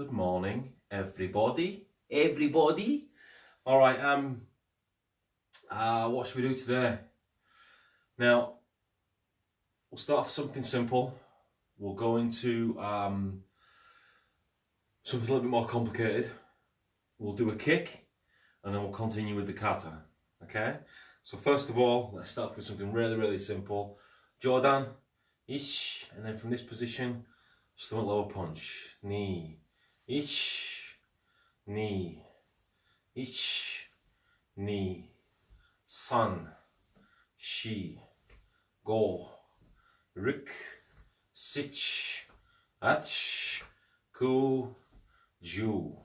Good morning, everybody. All right. What should we do today? Now, we'll start with something simple. We'll go into something a little bit more complicated. We'll do a kick, and then we'll continue with the kata. Okay. So first of all, let's start with something really simple. Jordan, ish, and then from this position, stomach lower punch, knee. Ich, knee, ich, knee, san, shi, go, rik, sich, ach, ku, ju.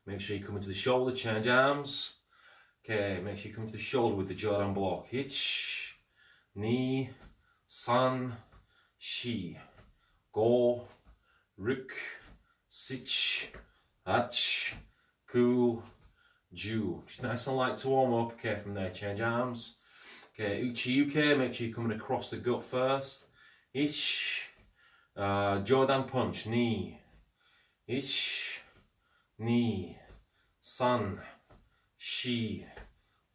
Make sure you come into the shoulder, change arms. Okay, make sure you come to the shoulder with the Jordan block. Ich, knee, san, shi, go, rik, sich, ach, ku, ju. Just nice and light to warm up. Okay, from there, change arms. Okay, uchi uke, make sure you're coming across the gut first. Ich, Jordan punch, knee. Ich, knee, san, shi,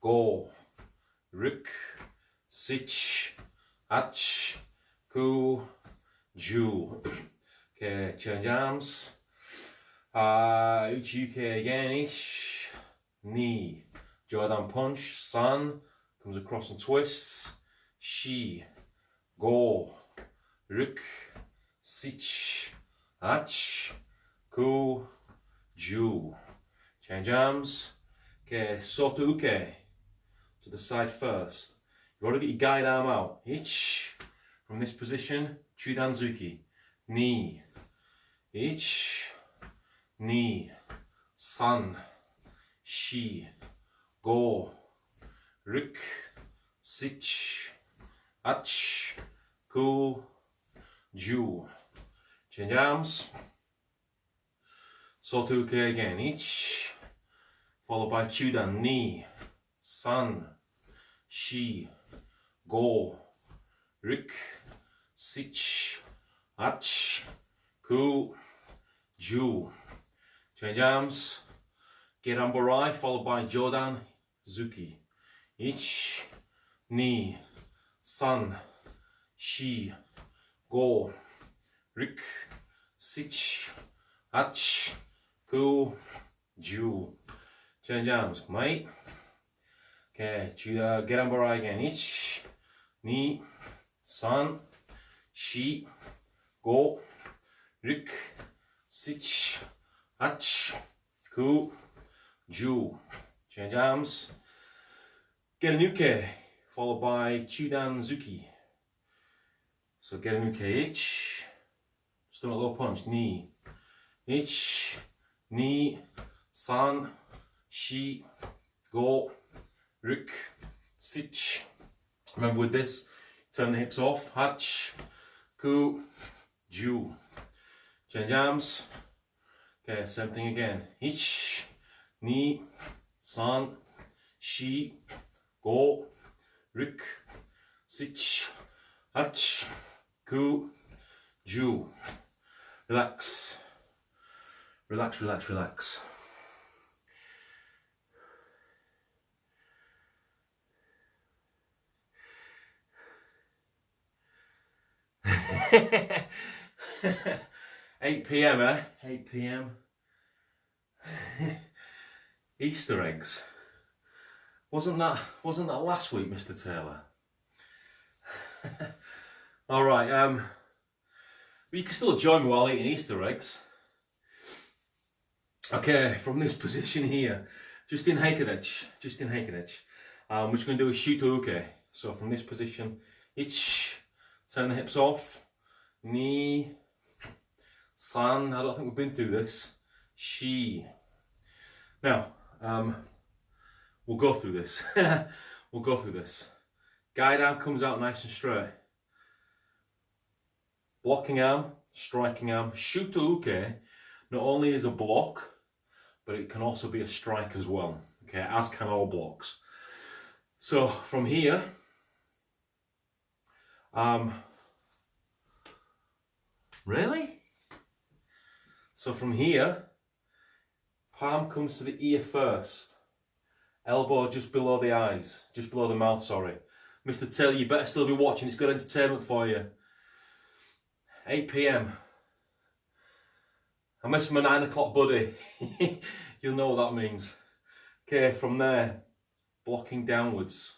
go, rik, sich, ach, ku, ju. Okay, change arms. Uchi uke again, ish, knee, Jordan punch, san, comes across and twists, shi, go, rik, sich, ach, ku, ju. Change arms. Okay, soto uke, to the side first. You want to get your guide arm out, ich, from this position, chudanzuki, knee, ich, knee, san, shi, go, rik, sich, ach, ku, ju. Change arms. Soto uke again, ich, followed by chudan, knee, san, shi, go, rik, sich, ach, ku, ju. Change arms. Geramborai followed by Jordan Zuki. Ich, knee, san, shi, go, rik, sich, ach, ku, ju. Change arms, mate. Okay, Geramborai again. Ich, knee, san, shi, go, rik, sich, ach, ku, ju. Change arms. Gerenuke, followed by Chudan Zuki. So Gerenuke, ich, stomach low punch, knee, ich, knee, san, shi, go, rik, sich. Remember with this, turn the hips off, hach, ku, ju. Change arms. Okay, same thing again. Ich, knee, san, shi, go, rik, sich, ach, ku, ju. Relax. Relax, relax, relax. Eight PM, eh? 8 PM. Easter eggs. Wasn't that last week, Mr. Taylor? All right. But you can still join me while eating Easter eggs. Okay, from this position here, just in Heikedech. We're just going to do a shuto-uke. So from this position, ich, turn the hips off, knee, san. I don't think we've been through this. Shi. Now, we'll go through this. We'll go through this. Guide arm comes out nice and straight. Blocking arm, striking arm. Shuto-uke not only is a block, but it can also be a strike as well. Okay, as can all blocks. So from here, really? So from here, Palm comes to the ear first. Elbow just below the eyes, just below the mouth, sorry. Mr. Taylor, you better still be watching. It's good entertainment for you. 8 p.m. I miss my 9 o'clock buddy. You'll know what that means. Okay, from there, blocking downwards.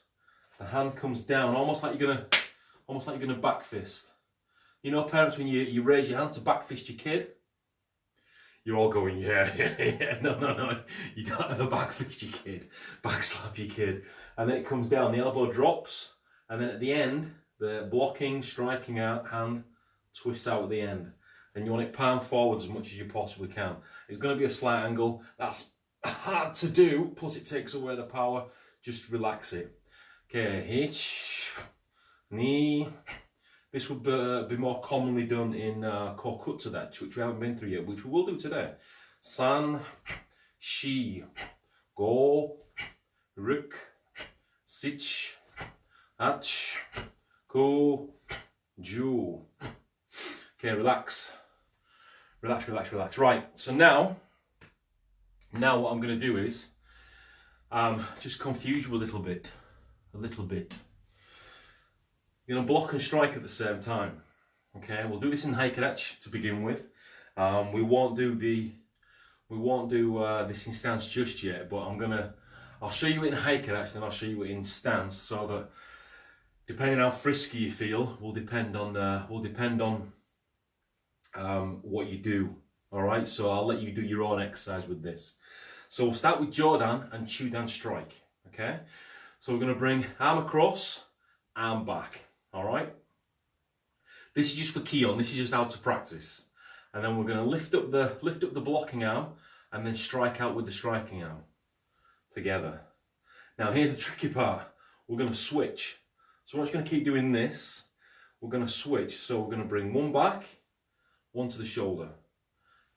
The hand comes down, almost like you're gonna back fist. You know, parents, when you raise your hand to back fist your kid, you're all going, yeah. No. You don't ever back fist your kid, back slap your kid. And then it comes down, the elbow drops, and then at the end, the blocking, striking out hand twists out at the end. And you want it palm forwards as much as you possibly can. It's going to be a slight angle. That's hard to do, plus it takes away the power. Just relax it. Okay, hitch, knee. This would be more commonly done in Kokutsu, which we haven't been through yet, which we will do today. San, shi, go, ruk, sich, ach, ku, ju. Okay, relax. Relax. Right, so now what I'm going to do is just confuse you a little bit. You're going to block and strike at the same time. Okay, we'll do this in Haikarachi to begin with. We won't do this in stance just yet, but I'll show you it in Haikarachi, then I'll show you it in stance, so that depending on how frisky you feel will depend on what you do. All right, so I'll let you do your own exercise with this. So we'll start with Jodan and Chudan strike. Okay, so we're going to bring arm across, arm back. All right, this is just for Kion. This is just how to practice. And then we're going to lift up the blocking arm and then strike out with the striking arm together. Now here's the tricky part. We're going to switch. So we're not just going to keep doing this. We're going to switch. So we're going to bring one back, one to the shoulder,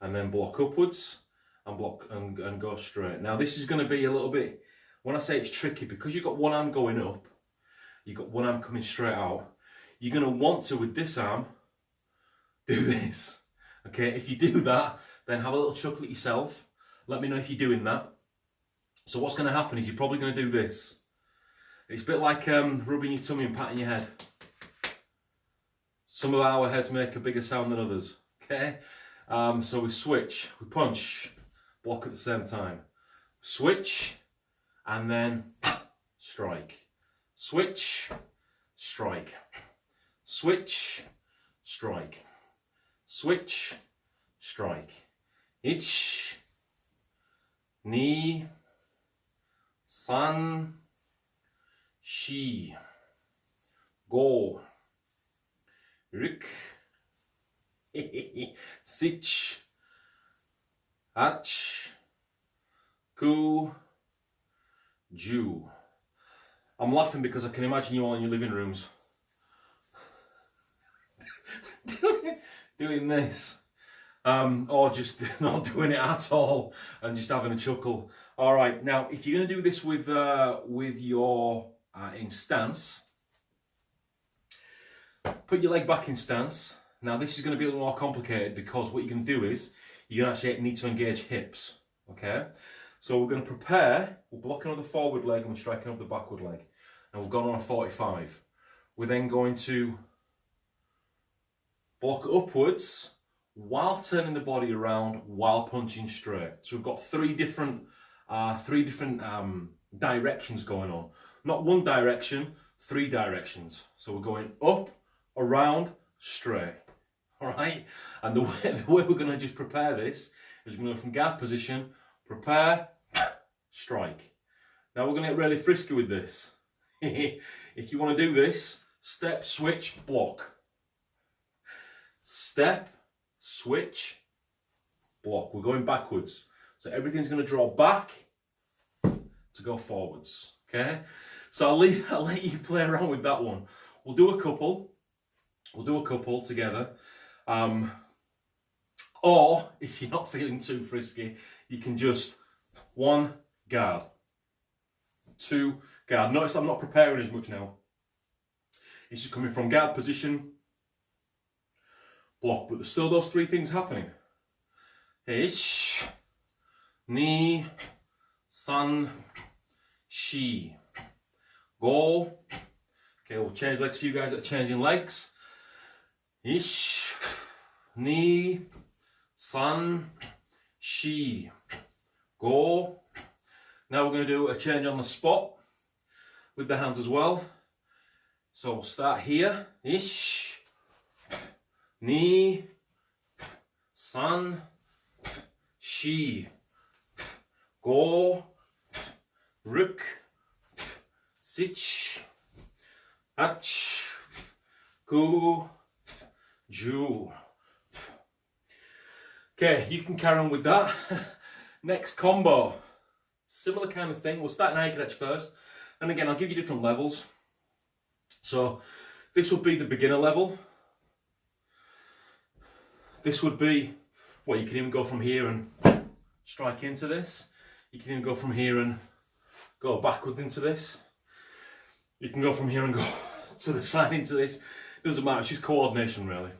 and then block upwards and block and go straight. Now this is going to be a little bit, when I say it's tricky, because you've got one arm going up, you've got one arm coming straight out, you're going to want to, with this arm, do this. Okay, if you do that, then have a little chuckle at yourself. Let me know if you're doing that. So what's going to happen is you're probably going to do this. It's a bit like rubbing your tummy and patting your head. Some of our heads make a bigger sound than others. Okay, so we switch, we punch, block at the same time. Switch, and then strike. Switch, strike. Switch, strike. Switch, strike. Ich, ni, san, shi, go, ruk, sich, ach, ku, ju. I'm laughing because I can imagine you all in your living rooms doing this, or just not doing it at all and just having a chuckle. All right, now if you're going to do this with your in stance, put your leg back in stance. Now this is going to be a little more complicated because what you're going to do is you're going to actually need to engage hips. Okay, so we're going to prepare. We're blocking on the forward leg and we're striking up the backward leg, and we've gone on a 45. We're then going to block upwards while turning the body around while punching straight. So we've got three different directions going on. Not one direction, 3 directions. So we're going up, around, straight. All right. And the way we're going to just prepare this is we're going to go from guard position, prepare, strike. Now we're going to get really frisky with this. If you want to do this, step, switch, block. Step, switch, block. We're going backwards. So everything's going to draw back to go forwards. Okay? So I'll let you play around with that one. We'll do a couple. We'll do a couple together. Or if you're not feeling too frisky, you can just 1 guard, 2 guard. Notice I'm not preparing as much now. It's just coming from guard position, block, but there's still those 3 things happening. Hitch, Ni, san, shi. Go. Okay, we'll change legs for you guys that are changing legs. Ish, ni, san, shi. Go. Now we're going to do a change on the spot with the hands as well. So we'll start here. Ish, ni, san, shi. Go, ruk, sich, ach, ku, ju. Okay, you can carry on with that. Next combo, similar kind of thing. We'll start in high catch first, and again I'll give you different levels. So this would be the beginner level. This would be, well, you can even go from here and strike into this. You can even go from here and go backwards into this. You can go from here and go to the side into this. It doesn't matter, it's just coordination really.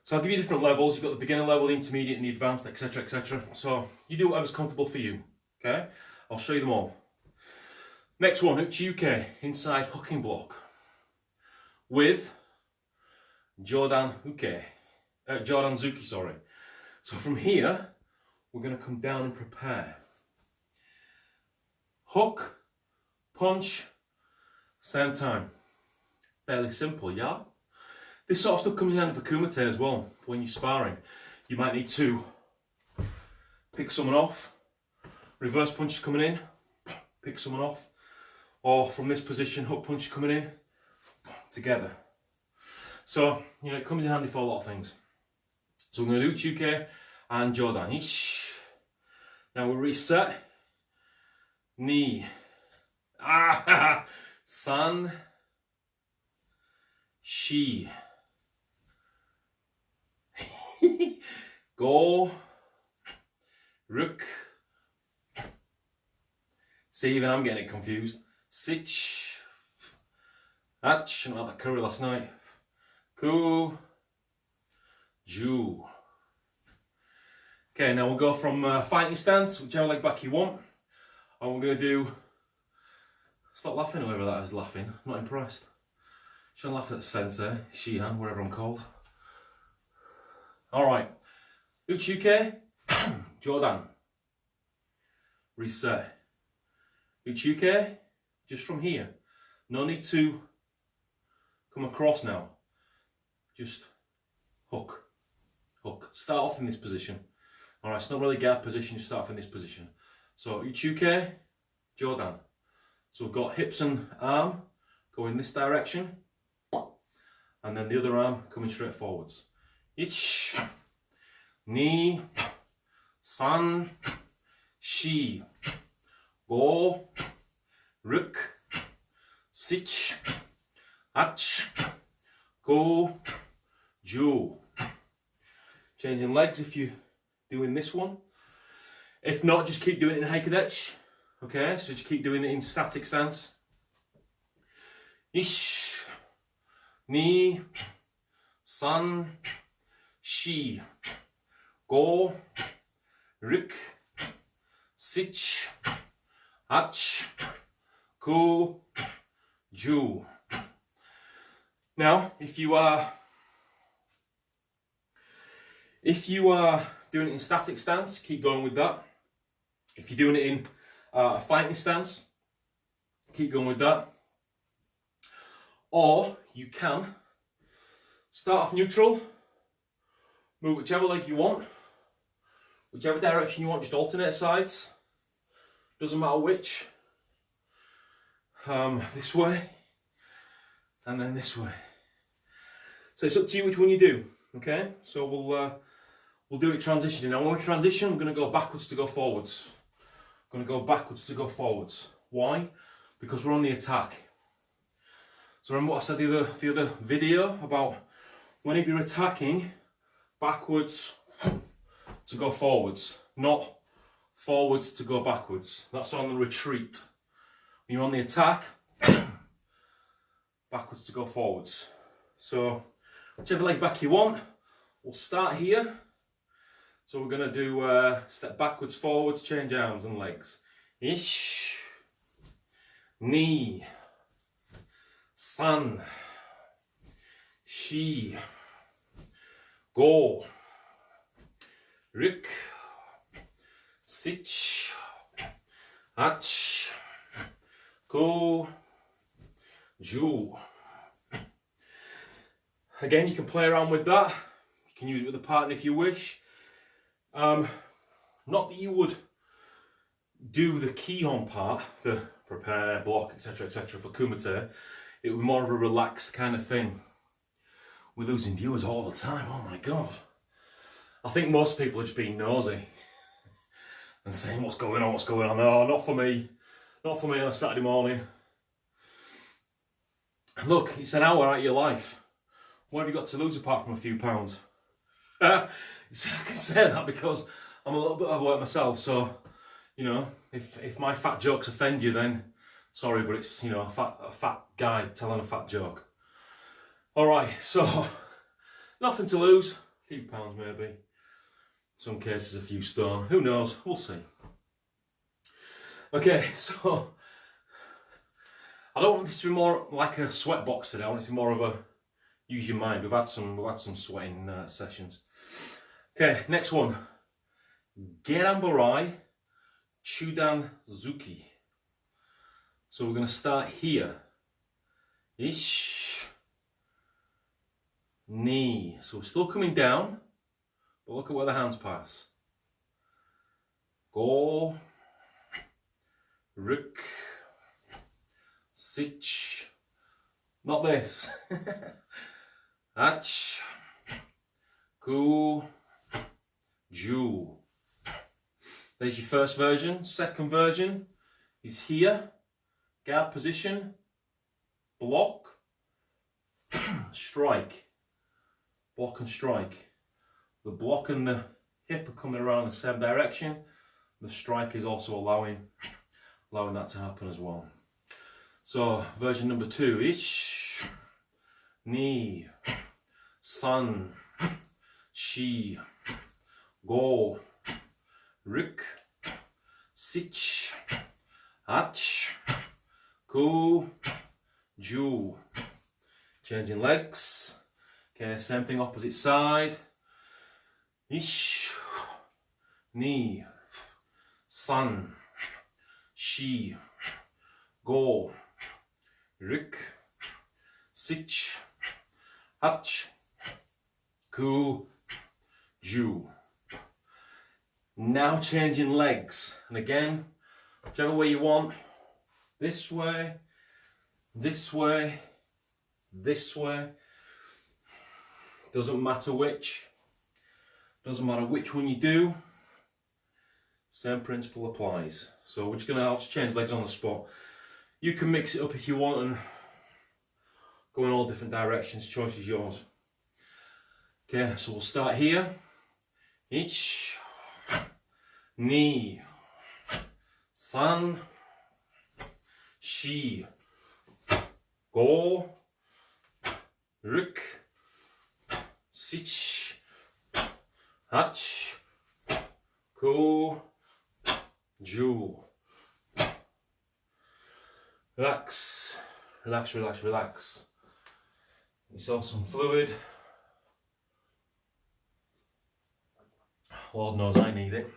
So I'll give you different levels. You've got the beginner level, the intermediate and the advanced, etc, etc. So you do whatever's comfortable for you, okay? I'll show you them all. Next one, Uchiuke, inside hooking block with Jodan Zuki, sorry. So from here, we're going to come down and prepare. Hook, punch, same time. Fairly simple, yeah? This sort of stuff comes in handy for kumite as well. When you're sparring, you might need to pick someone off. Reverse punch coming in, pick someone off. Or from this position, hook punch coming in, together. So, you know, it comes in handy for a lot of things. So we're going to do Uchiuke and Jodan. Ish. Now we'll reset. Ni. San. Shi. Go. Ruk. See, even I'm getting it confused. Sich. Ach. I had that curry last night. Ku. Ju. Okay, now we'll go from fighting stance, whichever leg back you want. And we're going to do... Stop laughing, whoever that is laughing. I'm not impressed. Shouldn't laugh at Sensei, Shihan, whatever I'm called. Alright. Uchiuke, Jodan. Reset. Uchiuke, just from here. No need to come across now. Just hook. Hook. Start off in this position. Alright, it's not really guard position, you start off in this position. So Uchiuke, Jodan. So we've got hips and arm go in this direction. And then the other arm coming straight forwards. Ich, ni, san, shi, go, ruk, sich, ach, go, ju. Changing legs if you're doing this one. If not, just keep doing it in haikadech. Okay, so just keep doing it in static stance. Ish, ni, san, shi, go, ruk, sich, ach, ku, ju. Now, if you are doing it in static stance, keep going with that. If you're doing it in a fighting stance, keep going with that. Or you can start off neutral, move whichever leg you want, whichever direction you want, just alternate sides, doesn't matter which. This way and then this way. So it's up to you which one you do. Okay, so we'll do it transitioning. Now when we transition, we're going to go backwards to go forwards. Going to go backwards to go forwards. Why? Because we're on the attack. So remember what I said the other video about whenever you're attacking, backwards to go forwards, not forwards to go backwards. That's on the retreat. When you're on the attack, backwards to go forwards. So whichever leg back you want, we'll start here. So we're going to do step backwards, forwards, change arms and legs. Ish, ni, san, shi, go, rik, sich, ach, go, ju. Again, you can play around with that. You can use it with a partner if you wish. Not that you would do the Kihon part, the prepare, block, etc., for Kumite. It would be more of a relaxed kind of thing. We're losing viewers all the time, oh my god. I think most people are just being nosy and saying what's going on. No, not for me on a Saturday morning. Look, it's an hour out of your life. What have you got to lose apart from a few pounds? I can say that because I'm a little bit overweight myself, so, you know, if my fat jokes offend you, then sorry, but it's, you know, a fat guy telling a fat joke. Alright, so, nothing to lose, a few pounds maybe, in some cases a few stone, who knows, we'll see. Okay, so, I don't want this to be more like a sweat box today, I want it to be more of a use your mind. We've had some sweating sessions. Okay, next one. Gerambarai Chudan Zuki. So we're going to start here. Ish. Ni. So we're still coming down, but look at where the hands pass. Go. Rik. Sich. Not this. Ach. Ku. Ju. There's your first version. Second version is here. Guard position. Block. Strike. Block and strike. The block and the hip are coming around in the same direction. The strike is also allowing that to happen as well. So version number 2. Ish. Ni. San. Shi. Go. Rik. Sich. Ach. Ku. Ju. Changing legs. Okay, same thing opposite side. Ish. Ni. San. Shi. Go. Rik. Sich. Ach. Ku. Ju. Now changing legs, and again, whichever way you want, this way, this way, this way, doesn't matter which one you do, same principle applies. So we're just I'll just change legs on the spot. You can mix it up if you want and go in all different directions, choice is yours. Okay, so we'll start here. Ich. Ni. San. Shi. Go. Rik. Sich. Ach. Ku. Ju. Relax. Relax, relax, relax. You saw some fluid. Lord knows I need it.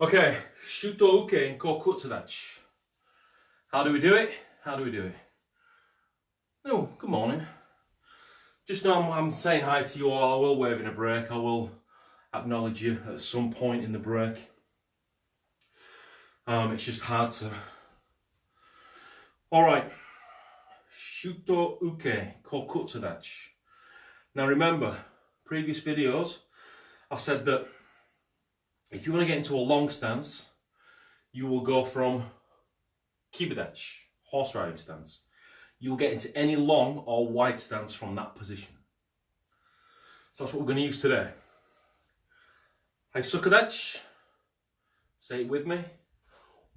Okay, Shuto Uke and Kokutsudachi. How do we do it? Oh, good morning. Just know I'm saying hi to you all. I will wave in a break. I will acknowledge you at some point in the break. It's just hard to... Alright. Shuto Uke Kokutsudachi. Now remember, previous videos, I said that if you want to get into a long stance, you will go from Kibidachi, horse riding stance. You'll get into any long or wide stance from that position. So that's what we're going to use today. Haisukudachi, say it with me.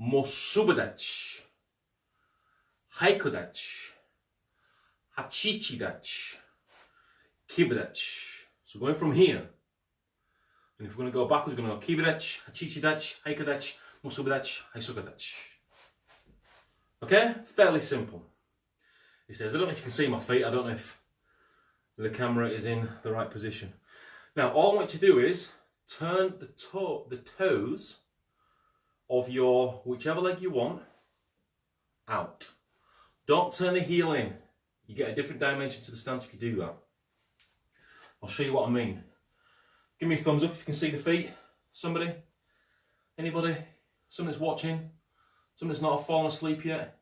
Mosubudachi, Haikudachi, Hachichidachi, Kibidachi. So going from here, And if we're going to go backwards, we're going to go kibidech, hachichidech, haikadech, musubidech, haisukadech. Okay? Fairly simple. He says, I don't know if you can see my feet. I don't know if the camera is in the right position. Now, all I want you to do is turn the toes of your whichever leg you want out. Don't turn the heel in. You get a different dimension to the stance if you do that. I'll show you what I mean. Give me a thumbs up if you can see the feet. Somebody? Anybody? Someone that's watching? Someone that's not fallen asleep yet?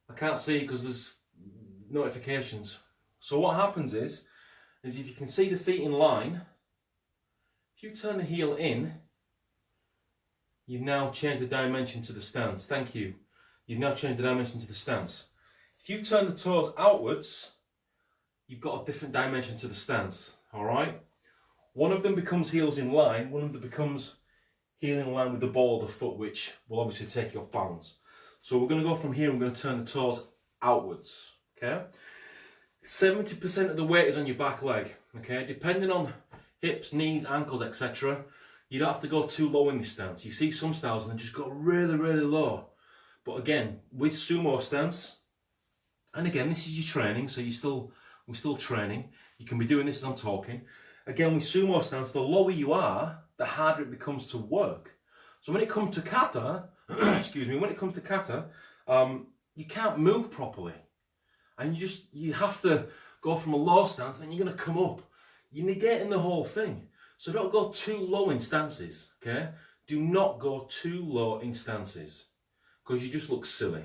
I can't see because there's notifications. So what happens is if you can see the feet in line, if you turn the heel in, you've now changed the dimension to the stance. Thank you. You've now changed the dimension to the stance. If you turn the toes outwards, you've got a different dimension to the stance. All right? One of them becomes heels in line, one of them becomes heel in line with the ball of the foot, which will obviously take you off balance. So we're going to go from here and we're going to turn the toes outwards. Okay? 70% of the weight is on your back leg. Okay? Depending on hips, knees, ankles, etc., you don't have to go too low in this stance. You see some styles and they just go really, really low. But again, with sumo stance, and again, this is your training, so we're still training. You can be doing this as I'm talking. Again, with sumo stance, the lower you are, the harder it becomes to work. So when it comes to kata, excuse me, when it comes to kata, you can't move properly. And you have to go from a low stance, then you're going to come up. You're negating the whole thing. So don't go too low in stances, okay? Do not go too low in stances, because you just look silly.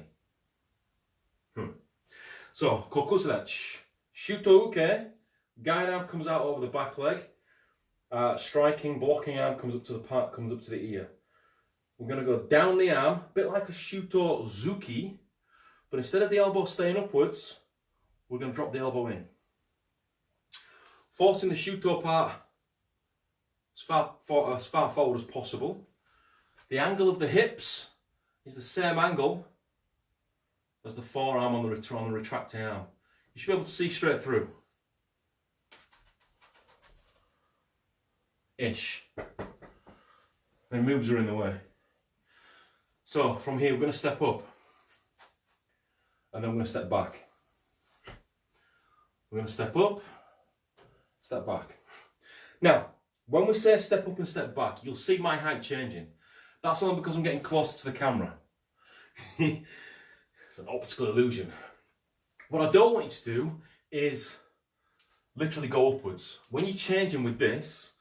So, kokusadach, shuto uke, guide arm comes out over the back leg, striking, blocking arm comes up to the ear. We're going to go down the arm, a bit like a shuto zuki, but instead of the elbow staying upwards, we're going to drop the elbow in. Forcing the shuto part as far forward as possible. The angle of the hips is the same angle as the forearm on the retracting arm. You should be able to see straight through. Ish. The moves are in the way. So from here we're going to step up and then we're going to step back. We're going to step up, step back. Now, when we say step up and step back, you'll see my height changing. That's only because I'm getting closer to the camera. It's an optical illusion. What I don't want you to do is literally go upwards. When you're changing with this,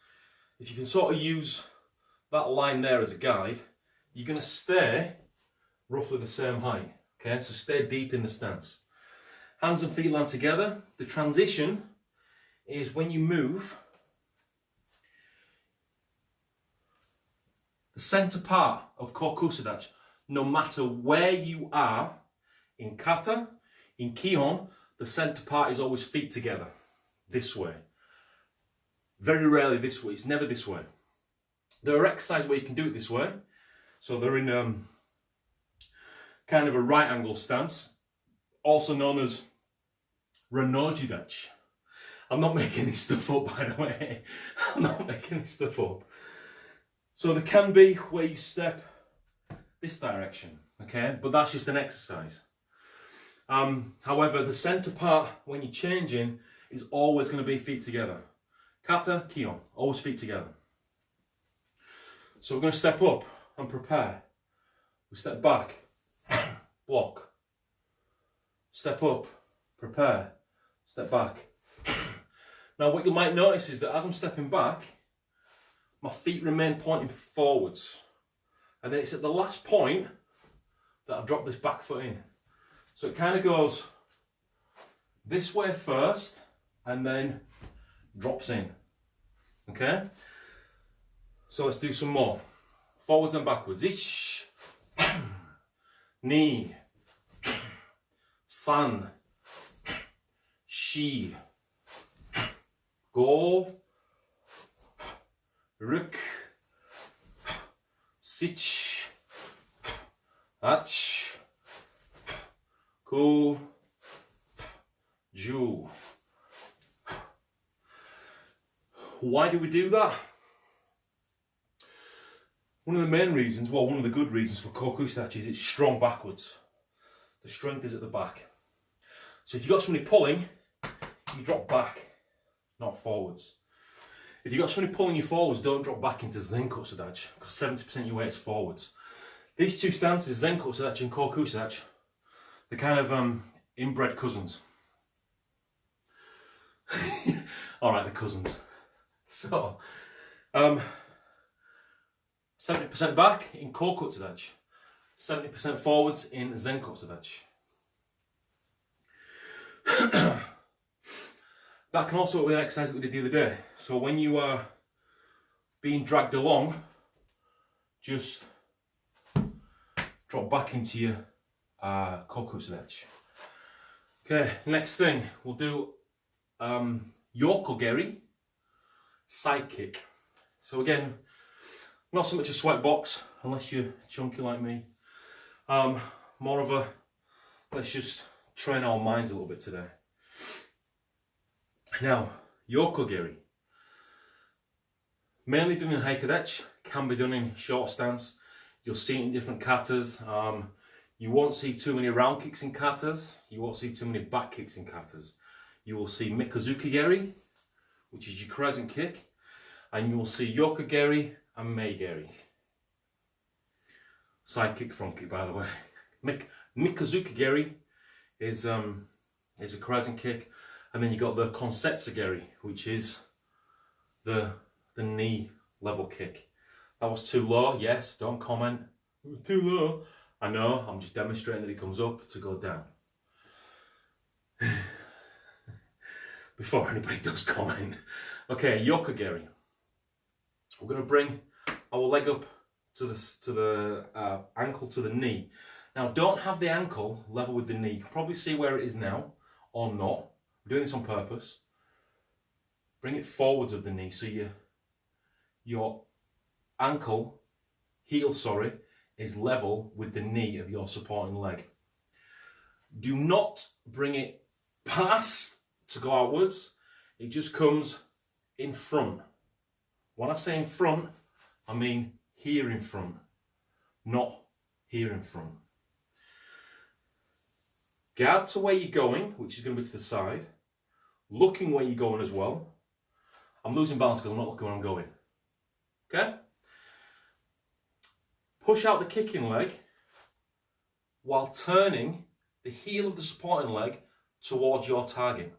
if you can sort of use that line there as a guide, you're going to stay roughly the same height. Okay, so stay deep in the stance. Hands and feet land together. The transition is when you move, the center part of kokusadach, no matter where you are in kata, in kihon, the center part is always feet together, this way. Very rarely this way, it's never this way. There are exercises where you can do it this way. So they're in kind of a right angle stance, also known as ranojidach. I'm not making this stuff up, by the way. I'm not making this stuff up. So there can be where you step this direction, okay? But that's just an exercise. However, the center part, when you're changing, is always going to be feet together. Kata, kion, always feet together. So we're going to step up and prepare. We step back, block. Step up, prepare, step back. Now what you might notice is that as I'm stepping back, my feet remain pointing forwards. And then it's at the last point that I drop this back foot in. So it kind of goes this way first and then drops in. Okay? So let's do some more. Forwards and backwards. Ish. Ni. San. Shi. Go. Ruk. Sich. Ach. Ku. Ju. Why do we do that? One of the main reasons, well, one of the good reasons for kokusachi is it's strong backwards. The strength is at the back. So if you've got somebody pulling, you drop back, not forwards. If you've got somebody pulling you forwards, don't drop back into Zenko Sadachi, because 70% of your weight is forwards. These two stances, Zenko Sadachi and kokusachi, they're kind of inbred cousins. Alright, they're cousins. So, 70% back in kokusachi, 70% forwards in Zenko Sadachi. That can also be an exercise that we did the other day. So when you are being dragged along, just drop back into your kokusachi. Okay, next thing, we'll do yokogeri, side kick. So again, not so much a sweat box, unless you're chunky like me. More of a, let's just train our minds a little bit today. Now, yokogeri, mainly done in haikadechi, can be done in short stance. You'll see it in different katas. You won't see too many round kicks in katas. You won't see too many back kicks in katas. You will see mikazuki-geri, which is your crescent kick, and you will see yokogeri and meigeri. Side kick, front kick, by the way. Mikazuki-geri is a crescent kick, and then you got the konsetsu-geri, which is the knee level kick. That was too low. Yes, don't comment. It was too low. I know. I'm just demonstrating that it comes up to go down. Before anybody does comment. Okay, yokogeri. We're going to bring our leg up to the ankle to the knee. Now, don't have the ankle level with the knee. You can probably see where it is now, or not. I'm doing this on purpose. Bring it forwards of the knee, so your ankle, heel, sorry, is level with the knee of your supporting leg. Do not bring it past to go outwards. It just comes in front. When I say in front, I mean here in front, not here in front. Guard to where you're going, which is going to be to the side. Looking where you're going as well. I'm losing balance because I'm not looking where I'm going. Okay? Push out the kicking leg while turning the heel of the supporting leg towards your target.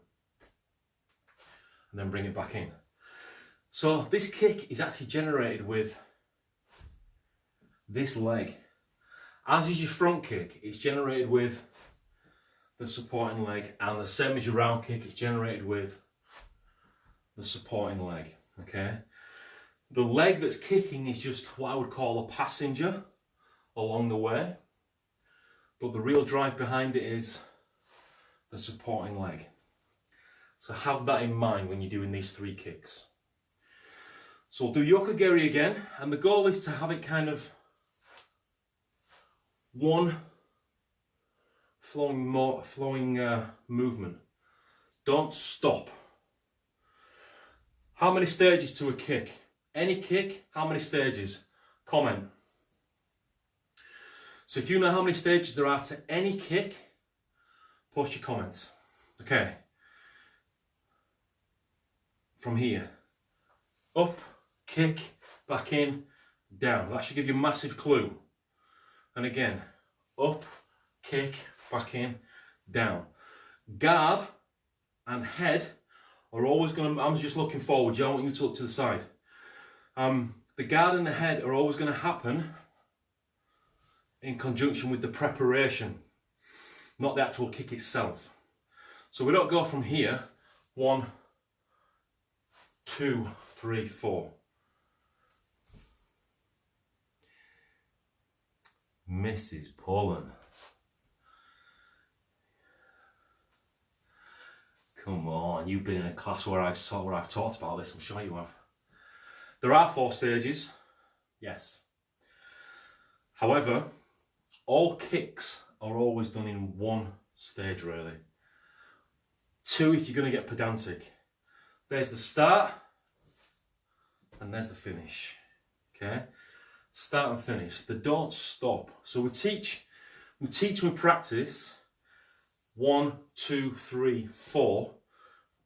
And then bring it back in. So this kick is actually generated with this leg. As is your front kick, it's generated with the supporting leg, and the same as your round kick, it's generated with the supporting leg. Okay? The leg that's kicking is just what I would call a passenger along the way, but the real drive behind it is the supporting leg. So have that in mind when you're doing these three kicks. So we'll do yokogeri again, and the goal is to have it kind of one flowing movement. Don't stop. How many stages to a kick? Any kick, how many stages? Comment. So if you know how many stages there are to any kick, post your comments. Okay. From here, up, kick, back in, down. That should give you a massive clue. And again, up, kick, back in, down. Guard and head are always going to, I'm just looking forward, I want you to look to the side. The guard and the head are always going to happen in conjunction with the preparation, not the actual kick itself. So we don't go from here, 1, 2, 3, 4. Mrs. Pullen. Come on, you've been in a class where I've talked about this, I'm sure you have. There are 4 stages, yes. However, all kicks are always done in 1 stage really. 2 if you're going to get pedantic. There's the start and there's the finish. Okay? start and finish. They don't stop. So we teach and we practice 1, 2, 3, 4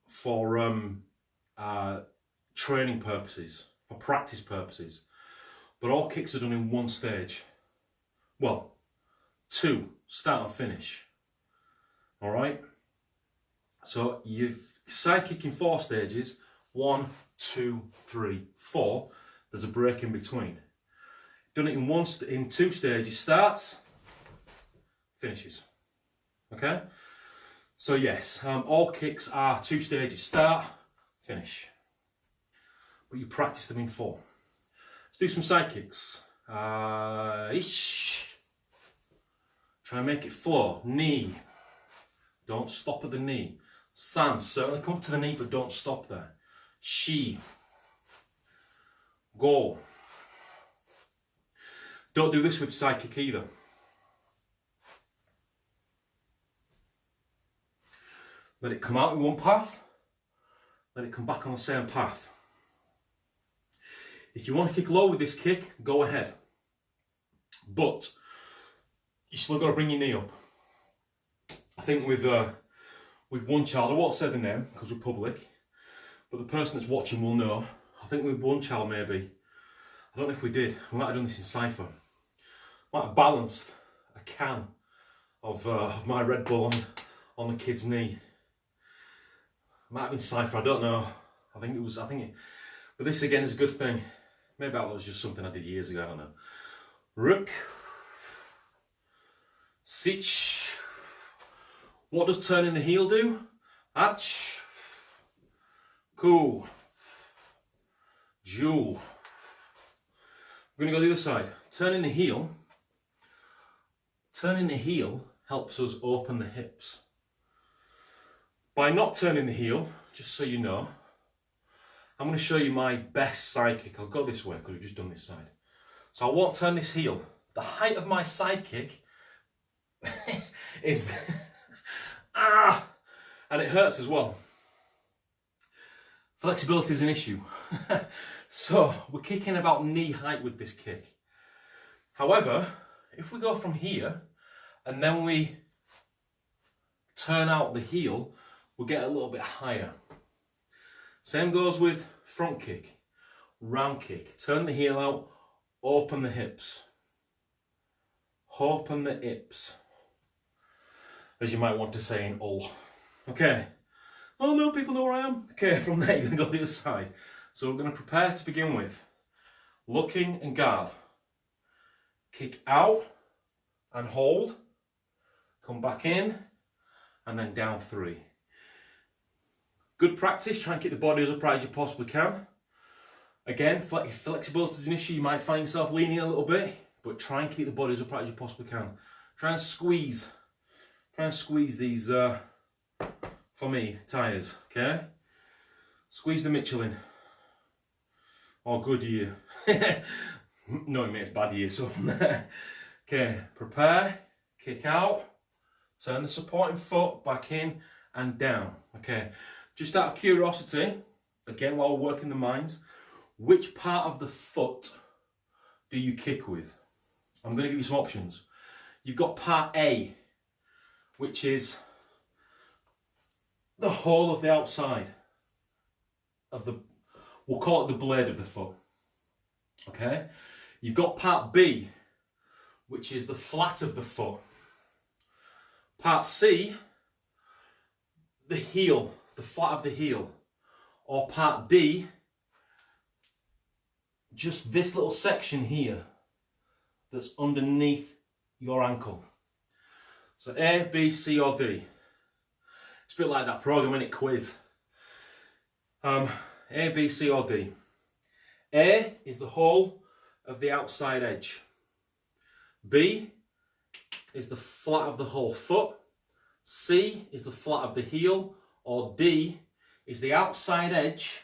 for training purposes, for practice purposes. But all kicks are done in one stage. Well, 2, start and finish. All right. So you've side kick in 4 stages. 1, 2, 3, 4. There's a break in between. Done it in 2 stages. Starts, finishes. Okay. So yes, all kicks are 2 stages. Start, finish. But you practice them in 4. Let's do some side kicks. Ish. Try and make it flow. Knee. Don't stop at the knee. San. Certainly come to the knee, but don't stop there. Shi. Go. Don't do this with side kick either. Let it come out in one path. Let it come back on the same path. If you want to kick low with this kick, go ahead. But you still got to bring your knee up. I think with one child, I won't say the name because we're public, but the person that's watching will know. I think with one child maybe, I don't know if we did, we might have done this in Cypher. Might have balanced a can of my Red Bull on the kid's knee. Might have been Cypher, I don't know. But this again is a good thing. Maybe that was just something I did years ago, I don't know. Rook. Sich. What does turning the heel do? Ach. Cool. Jewel. We're going to go the other side. Turning the heel helps us open the hips. By not turning the heel, just so you know, I'm going to show you my best side kick. I'll go this way, I could have just done this side. So I won't turn this heel. The height of my side kick is... and it hurts as well. Flexibility is an issue. So we're kicking about knee height with this kick. However, if we go from here and then we turn out the heel, we'll get a little bit higher. Same goes with front kick, round kick. Turn the heel out, open the hips. Open the hips. As you might want to say in all. Okay. Oh no, people know where I am. Okay, from there you're going to go the other side. So we're going to prepare to begin with. Looking and guard. Kick out and hold. Come back in and then down 3. Good practice. Try and keep the body as upright as you possibly can. Again, if flexibility is an issue, you might find yourself leaning a little bit, but try and keep the body as upright as you possibly can. Try and squeeze these, for me, tyres, okay? Squeeze the Michelin. Or Goodyear. No, it makes bad year, so from there. Okay, prepare, kick out, turn the supporting foot back in and down. Okay, just out of curiosity, again, while we're working the minds, which part of the foot do you kick with? I'm going to give you some options. You've got part A, which is the whole of the outside of the, we'll call it the blade of the foot. Okay? You've got part B, which is the flat of the foot. Part C, the heel, the flat of the heel. Or part D, just this little section here that's underneath your ankle. So A, B, C or D. It's a bit like that program, isn't it? Quiz. A, B, C or D. A is the whole of the outside edge. B is the flat of the whole foot. C is the flat of the heel. Or D is the outside edge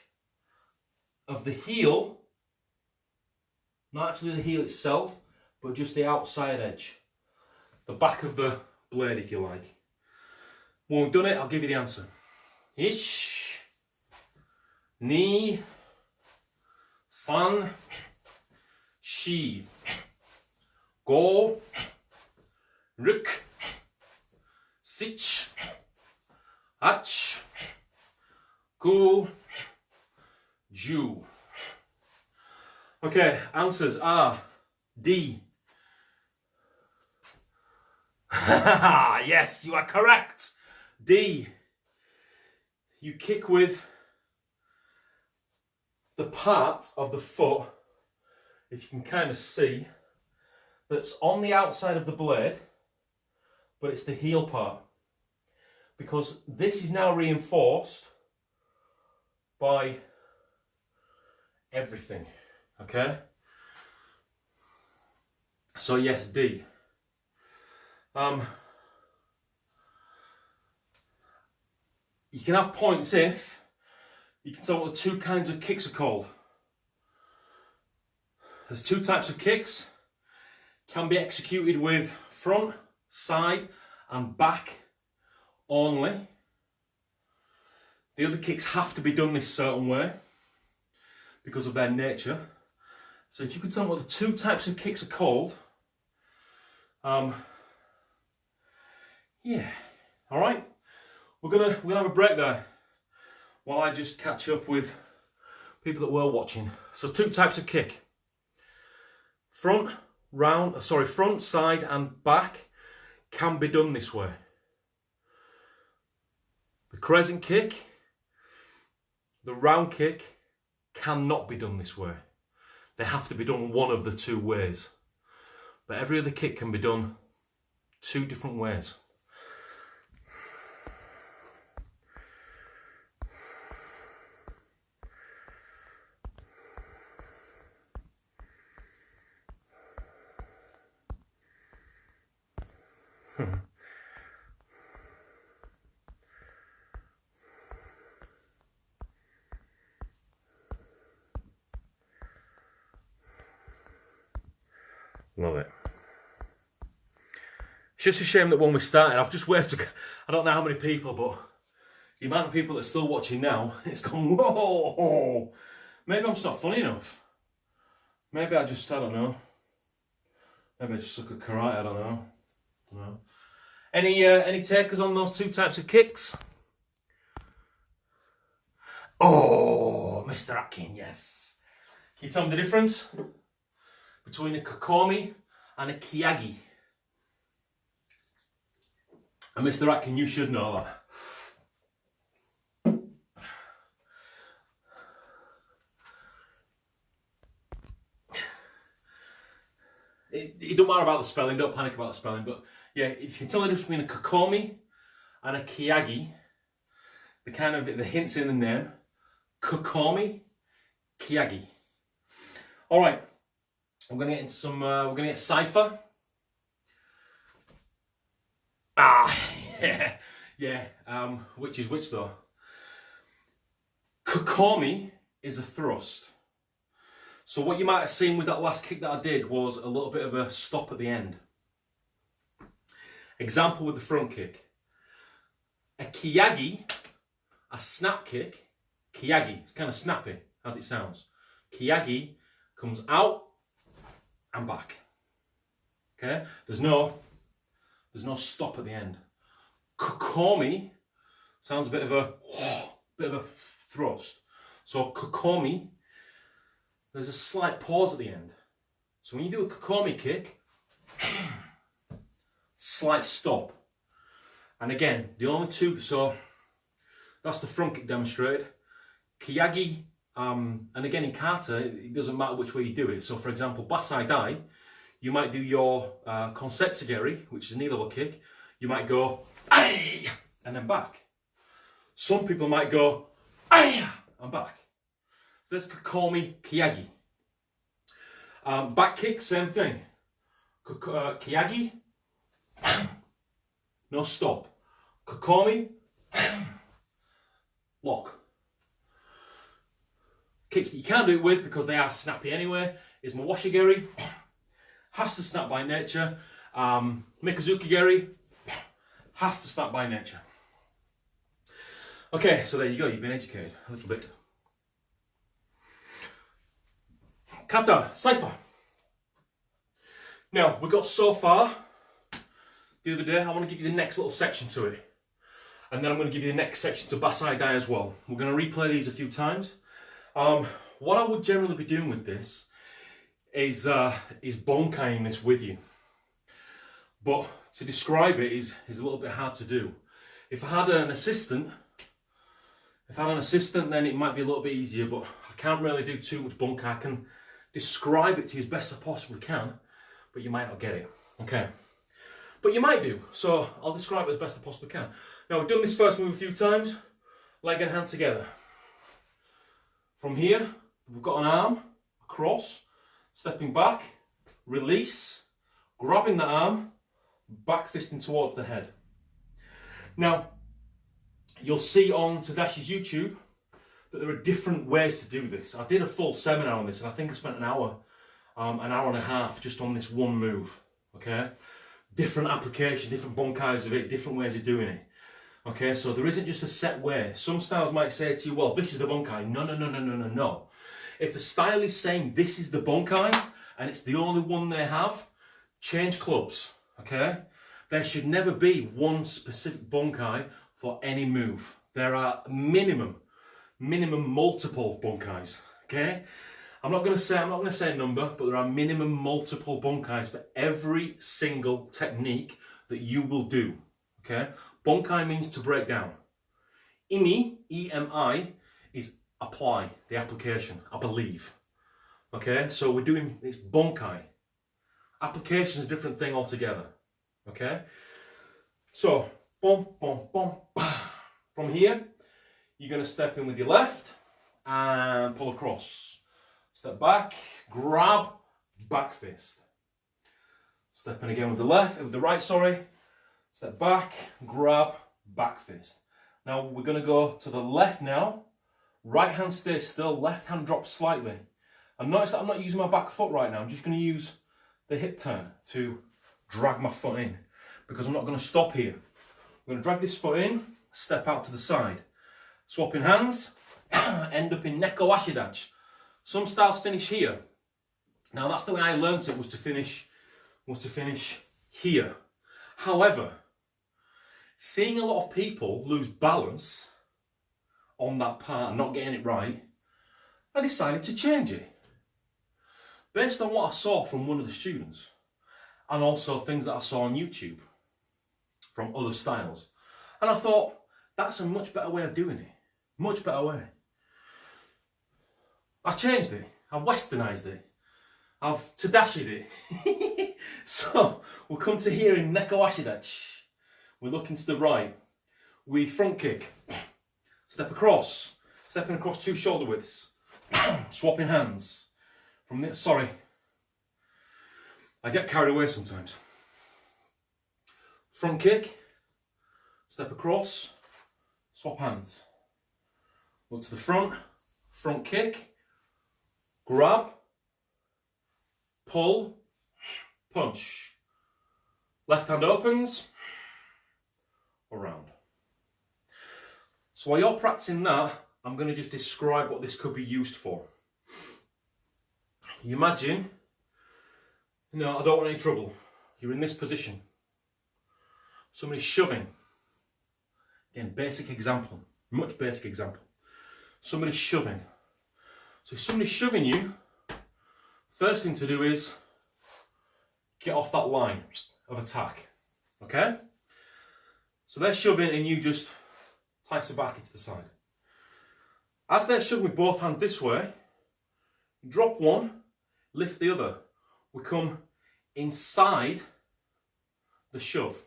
of the heel. Not actually the heel itself, but just the outside edge. The back of the blade, if you like. When we've done it, I'll give you the answer. Ish, ni, san, shi, go, rik, sich, ach, gu, ju. Okay, answers are D. Yes, you are correct. D. You kick with the part of the foot, if you can kind of see, that's on the outside of the blade, but it's the heel part. Because this is now reinforced by everything, okay? So yes, D. You can have points if you can tell what the two kinds of kicks are called. There's two types of kicks. Can be executed with front, side and back only. The other kicks have to be done this certain way because of their nature. So if you could tell me what the two types of kicks are called, yeah, all right. We're gonna have a break there while I just catch up with people that were watching. So two types of kick: front, side, and back can be done this way. The crescent kick, the round kick, cannot be done this way. They have to be done one of the two ways. But every other kick can be done two different ways. Love it. It's just a shame that when we started, I've just waved to, I don't know how many people, but the amount of people that are still watching now, it's gone, whoa! Maybe I'm just not funny enough. Maybe I don't know. Maybe I just suck at karate, I don't know. Any takers on those two types of kicks? Oh, Mr. Atkin, yes. Can you tell me the difference between a kokomi and a kiyagi? And Mr. Atkin, you should know that. It don't matter about the spelling, don't panic about the spelling, but yeah, if you can tell the difference between a kokomi and a kiyagi, the hints in the name, kokomi, kiyagi. All right, we're gonna get into some, we're gonna get cipher. Yeah, which is which though? Kokomi is a thrust. So what you might have seen with that last kick that I did was a little bit of a stop at the end. Example with the front kick. A kiyagi, a snap kick, kiyagi, it's kind of snappy as it sounds. Kiyagi comes out and back. Okay, there's no stop at the end. Kokomi sounds a bit of a thrust. So kokomi, there's a slight pause at the end. So when you do a kokomi kick, slight stop. And again, the only two, so that's the front kick demonstrated. Kiyagi, and again in kata, it doesn't matter which way you do it. So for example, basai dai, you might do your konsetsugeri, which is a knee level kick. You might go, ay, and then back. Some people might go, ay, and back. So that's kokomi, kiyagi. Back kick, same thing. Kiyagi, no stop. Kokomi, lock. Kicks that you can't do it with because they are snappy anyway is mawashigeri, has to snap by nature. Mikazukigeri has to snap by nature. Okay, so there you go, you've been educated a little bit. Kata, cipher. Now, we got so far the other day. I want to give you the next little section to it. And then I'm going to give you the next section to Basai Dai as well. We're going to replay these a few times. What I would generally be doing with this is bonkaiing this with you. But to describe it is a little bit hard to do. If I had an assistant, then it might be a little bit easier, but I can't really do too much bunkai. I can describe it to you as best I possibly can, but you might not get it, okay? But you might do, so I'll describe it as best I possibly can. Now, we've done this first move a few times, leg and hand together. From here, we've got an arm across, stepping back, release, grabbing the arm, back fisting towards the head. Now, you'll see on Tadashi's YouTube that there are different ways to do this. I did a full seminar on this, and I think I spent an hour and a half just on this one move, okay? Different applications, different bunkais of it, different ways of doing it. Okay, so there isn't just a set way. Some styles might say to you, well, this is the bunkai. No. If the style is saying this is the bunkai, and it's the only one they have, change clubs, okay? There should never be one specific bunkai for any move. There are minimum multiple bunkais, okay? I'm not going to say a number, but there are minimum multiple bunkais for every single technique that you will do, okay? Bunkai means to break down. Imi, E-M-I, is apply, the application, I believe. Okay, so we're doing this bunkai. Application is a different thing altogether. Okay, so, bum, bum, bum, bah. From here, you're going to step in with your left and pull across. Step back, grab, back fist. Step in again with the right, sorry. Step back, grab, back fist. Now we're going to go to the left now. Right hand stays still, left hand drops slightly. And notice that I'm not using my back foot right now. I'm just going to use the hip turn to drag my foot in, because I'm not going to stop here. I'm going to drag this foot in, step out to the side. Swapping hands, end up in Neko Ashidachi. Some styles finish here. Now that's the way I learnt it, was to finish here. However, seeing a lot of people lose balance on that part and not getting it right, I decided to change it. Based on what I saw from one of the students, and also things that I saw on YouTube from other styles. And I thought, that's a much better way of doing it. Much better way. I changed it. I've westernized it. I've Tadashi'd it. So, we'll come to here in Neko Ashidachi. We're looking to the right. We front kick. Step across. Stepping across 2 shoulder widths. Swapping hands. From there, sorry. I get carried away sometimes. Front kick. Step across. Swap hands. Look to the front. Front kick. Grab. Pull. Punch. Left hand opens. Around. So while you're practicing that, I'm going to just describe what this could be used for. You imagine, I don't want any trouble. You're in this position. Somebody's shoving. Again, basic example, much basic example. Somebody's shoving. So if somebody's shoving you, first thing to do is get off that line of attack. Okay? So they're shoving and you just tice the back into the side. As they're shoving with both hands this way, drop one, lift the other. We come inside the shove.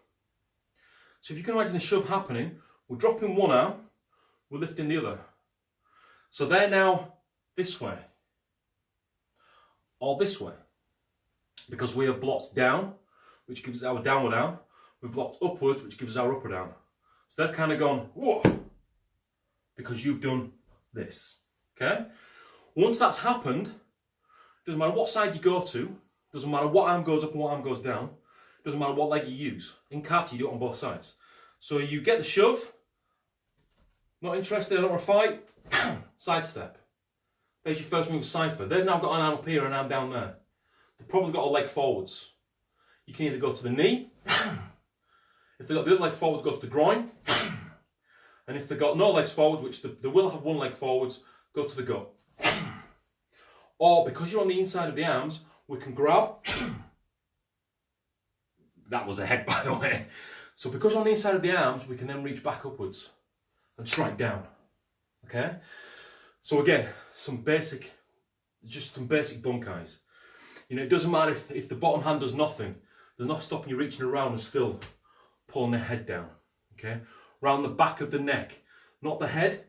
So if you can imagine the shove happening, we're dropping one arm, we're lifting the other. So they're now this way, or this way, because we have blocked down, which gives us our downward arm. We've blocked upwards, which gives us our upward arm. So they've kind of gone, whoa, because you've done this, okay? Once that's happened, doesn't matter what side you go to, doesn't matter what arm goes up and what arm goes down, doesn't matter what leg you use. In kata, you do it on both sides. So you get the shove, not interested, I don't want to fight, side step. There's your first move, cipher. They've now got an arm up here and an arm down there. They've probably got a leg forwards. you can either go to the knee. If they've got the other leg forwards, go to the groin. And if they've got no legs forward, which they will have one leg forwards, go to the gut. Or because you're on the inside of the arms, we can grab. That was a head, by the way. So because you're on the inside of the arms, we can then reach back upwards and strike down. Okay? So again, just some basic bunkais. You know, it doesn't matter if the bottom hand does nothing. They're not stopping you reaching around and still pulling the head down. Okay? Round the back of the neck, not the head.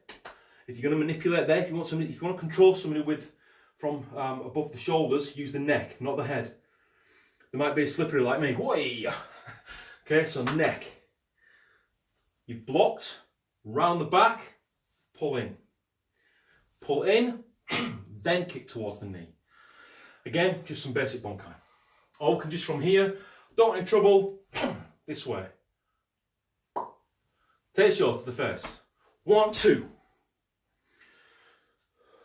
If you're going to manipulate there, if you want to control somebody from above the shoulders, use the neck, not the head. They might be slippery like me. Whey! Okay, so neck. You've blocked, round the back, pull in. Pull in, then kick towards the knee. Again, just some basic bunkai. Or we can just from here, don't want any trouble, this way. Take yours to the face. 1, 2.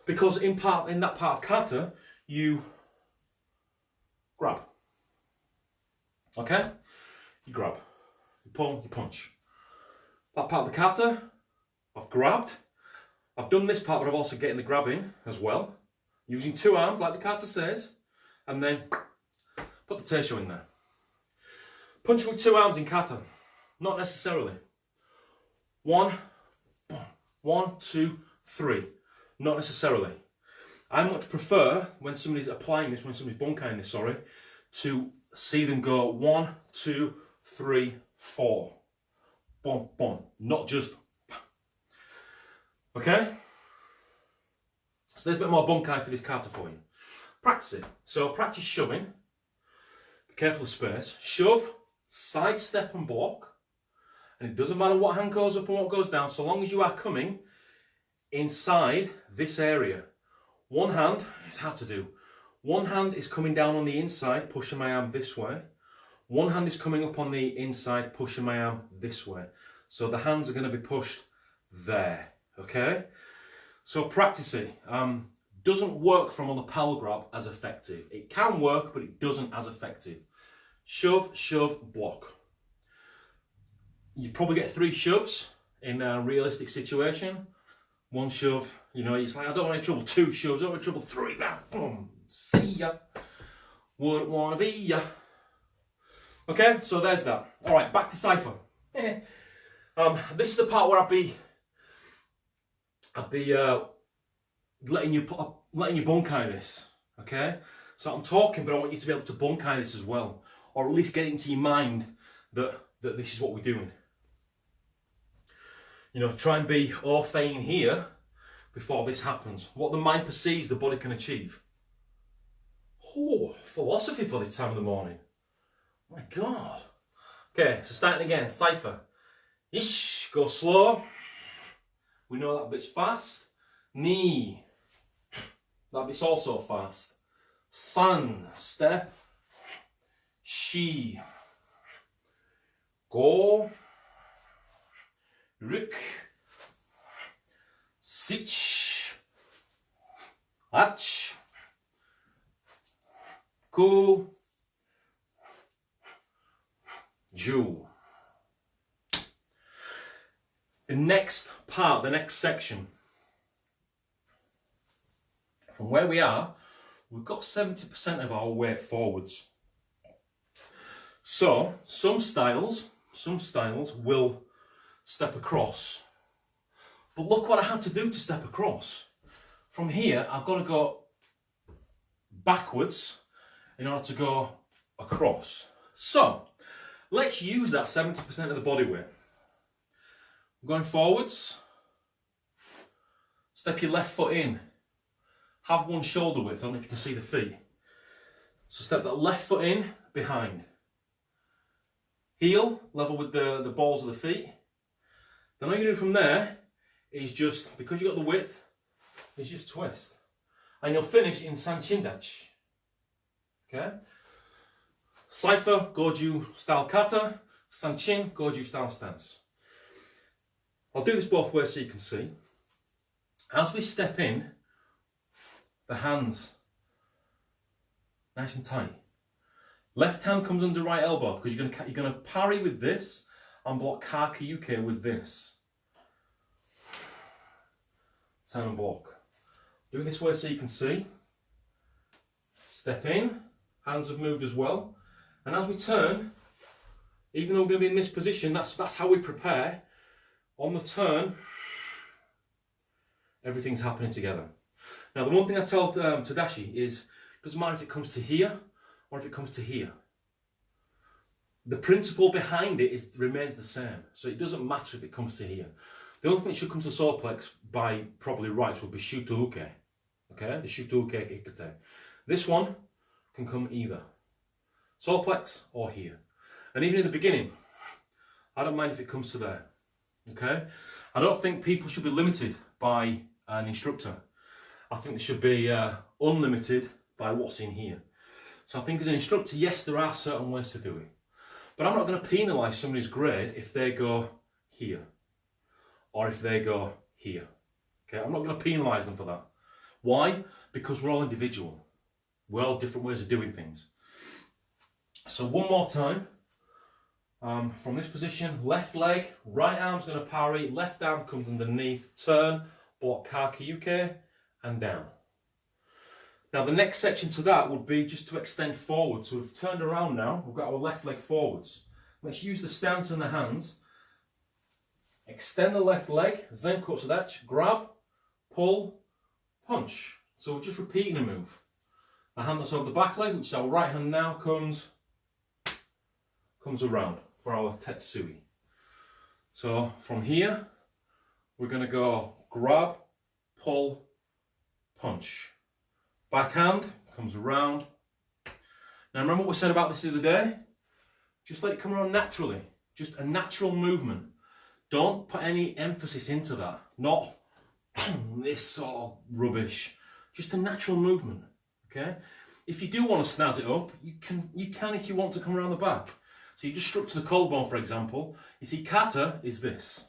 Because in that part of kata, you grab. Okay? You grab. You pull, you punch. That part of the kata, I've grabbed. I've done this part, but I've also getting the grabbing as well. Using 2 arms, like the kata says. And then put the teisho in there. Punching with 2 arms in kata. Not necessarily. 1, 2, 3. Not necessarily. I much prefer when somebody's applying this, when somebody's bunkaiing this, to see them go 1, 2, 3, 4. Boom, boom. Not just. Okay? So there's a bit more bunkai for this kata for you. Practice it. So practice shoving. Be careful of space. Shove, sidestep and block. And it doesn't matter what hand goes up and what goes down, so long as you are coming inside this area. One hand, it's hard to do. One hand is coming down on the inside, pushing my arm this way. One hand is coming up on the inside, pushing my arm this way. So the hands are going to be pushed there, okay? So practice it. Doesn't work from a lapel grab as effective. It can work, but it doesn't as effective. Shove, shove, block. You probably get 3 shoves in a realistic situation. 1 shove, you know, it's like, I don't want any trouble. 2 shoves, I don't want any trouble. 3, bam, boom, see ya. Wouldn't want to be ya. Okay, so there's that. All right, back to cipher. This is the part where I'd be letting you bunkai this. Okay, so I'm talking, but I want you to be able to bunkai this as well, or at least get it into your mind that this is what we're doing. You know, try and be au fait in here before this happens. What the mind perceives, the body can achieve. Oh, philosophy for this time of the morning. My God. Okay, so starting again, cipher. Ish, go slow. We know that bit's fast. Ni. That bit's also fast. San, step. Shi. Go. Rik. Sich. Ach. Ku. Ju. The next part, the next section, from where we are, we've got 70% of our weight forwards. So some styles will step across. But look what I had to do to step across. From here, I've got to go backwards in order to go across. So let's use that 70% of the body weight. Going forwards, step your left foot in, have one shoulder width, I don't know if you can see the feet. So step that left foot in, behind. Heel, level with the balls of the feet. Then all you do from there is just, because you've got the width, is just twist. And you'll finish in Sanchindach. Okay? Cipher, Goju style kata, Sanchin, Goju style stance. I'll do this both ways so you can see. As we step in, the hands nice and tight. Left hand comes under right elbow because you're gonna parry with this and block Kakayuke with this. Turn and block. Do it this way so you can see. Step in, hands have moved as well. And as we turn, even though we're going to be in this position, that's how we prepare. On the turn, everything's happening together. Now, the one thing I tell Tadashi is, it doesn't matter if it comes to here or if it comes to here. The principle behind it remains the same. So it doesn't matter if it comes to here. The only thing that should come to solarplex by probably rights would be shuto-uke. Okay, the shuto-uke ikate. This one can come either solarplex or here. And even in the beginning, I don't mind if it comes to there. Okay, I don't think people should be limited by an instructor. I think they should be unlimited by what's in here. So I think as an instructor, yes, there are certain ways to do it. But I'm not going to penalise somebody's grade if they go here or if they go here. Okay, I'm not going to penalise them for that. Why? Because we're all individual. We're all different ways of doing things. So one more time. From this position, left leg, right arm's going to parry, left arm comes underneath, turn, block Kakayuke, and down. Now the next section to that would be just to extend forward. So we've turned around now, we've got our left leg forwards. Let's use the stance in the hands. Extend the left leg, Zenko Sadachi, grab, pull, punch. So we're just repeating a move. The hand that's over the back leg, which is our right hand now, comes around for our Tetsui. So from here, we're going to go grab, pull, punch. Backhand comes around. Now remember what we said about this the other day? Just let it come around naturally. Just a natural movement. Don't put any emphasis into that. Not this sort of rubbish. Just a natural movement. Okay? If you do want to snazz it up, you can if you want to come around the back. So you just struck to the collarbone, for example. You see, kata is this.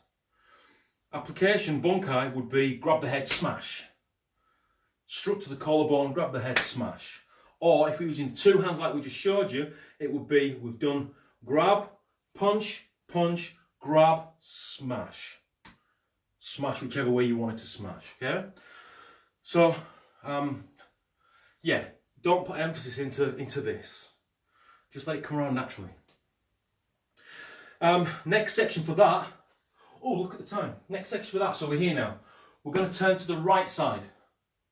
Application, bunkai, would be grab the head, smash. Struck to the collarbone, grab the head, smash. Or if we're using two hands like we just showed you, it would be, we've done grab, punch, punch, grab, smash. Smash whichever way you want it to smash, okay? So, yeah, don't put emphasis into this. Just let it come around naturally. Next section for that, oh, look at the time. Next section for that, so we're here now. We're going to turn to the right side.